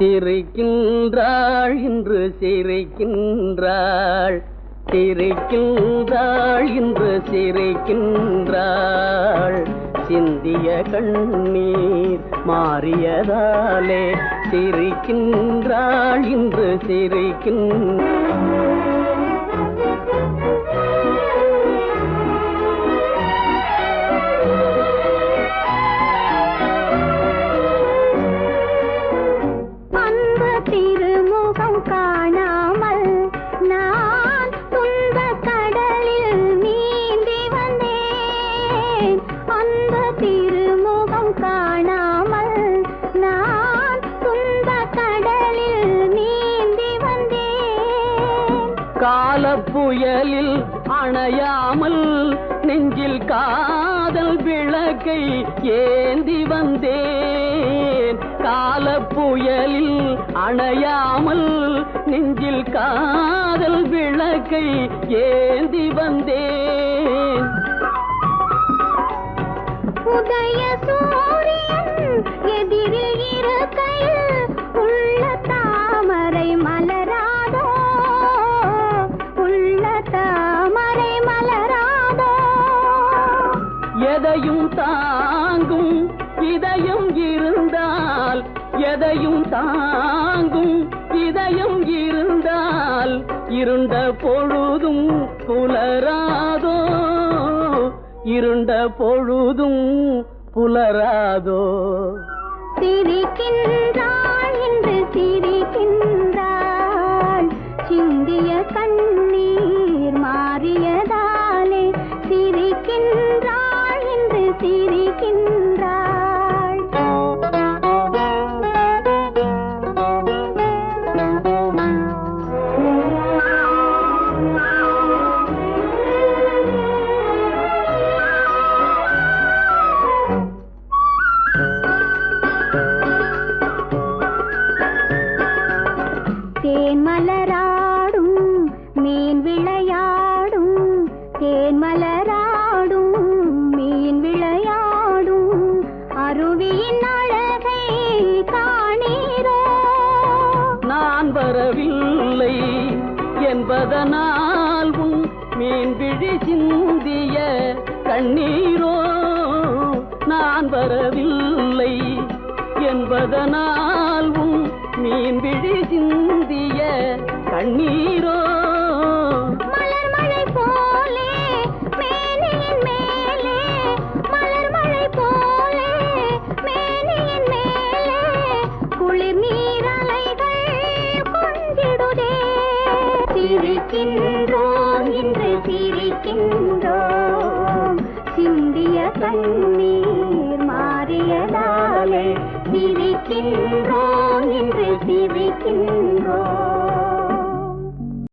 சிரிக்கின்றாள் இன்று சிரிக்கின்றாள், சிரிக்கின்றாள் இன்று சிரிக்கின்றாள். சிந்திய கண்ணீர் மாறியதாலே சிரிக்கின்றாள் இன்று சிரிக்கின்றாள். திருமுகம் காணாமல் நான் துன்ப கடலில் நீந்தி வந்தேன். அந்த திருமுகம் காணாமல் நான் துன்ப கடலில் நீந்தி வந்தேன். காலப்புயலில் அணையாமல் நெஞ்சில் காதல் விளக்கை ஏந்தி வந்தேன். காலப்புயலில் அணையாமல் நெஞ்சில் காதல் விளக்கை ஏந்தி வந்தேன். உதய சூரியன் எதிரில் இருக்கையில் உள்ள தாமரை மலராதோ, உள்ள தாமரை மலராதோ. எதையும் தாங்கும் இதயம் இருந்தால், எதையும் தாங்கும் இதயம் இருந்தால் இருண்ட பொழுதும் புலராதோ, இருண்ட பொழுதும் புலராதோ. சிரிக்கின்றாள் என்று சிரிக்கின்றாள், சிந்திய கண்ணீர் மாறியதாலே சிரிக்கின்றாள் என்று சிரிக்கின்றாள். தேன் மலராடும் மீன் விளையாடும், தேன் மலராடும் மீன் விளையாடும் அருவியின் அழகை காணீரோ. நான் வரவில்லை என்பதனால் உன் மீன் விழி சிந்திய கண்ணீரோ. நான் வரவில்லை என்பதனால் உன் மீன் விழி சிந்திய கண்ணீரோ. மலர் மழை போலே மேனியின் மேலே, மலர் மழை போலே மேனியின் மேலே குளிர் நீரலைகள் கொஞ்சிடுதே. சிரிக்கின்றோம் இன்று சிரிக்கின்றோம், சிந்திய கண்ணீர் மாறியதாலே சிரிக்கின்றோம் இன்று சிரிக்கின்றோம்.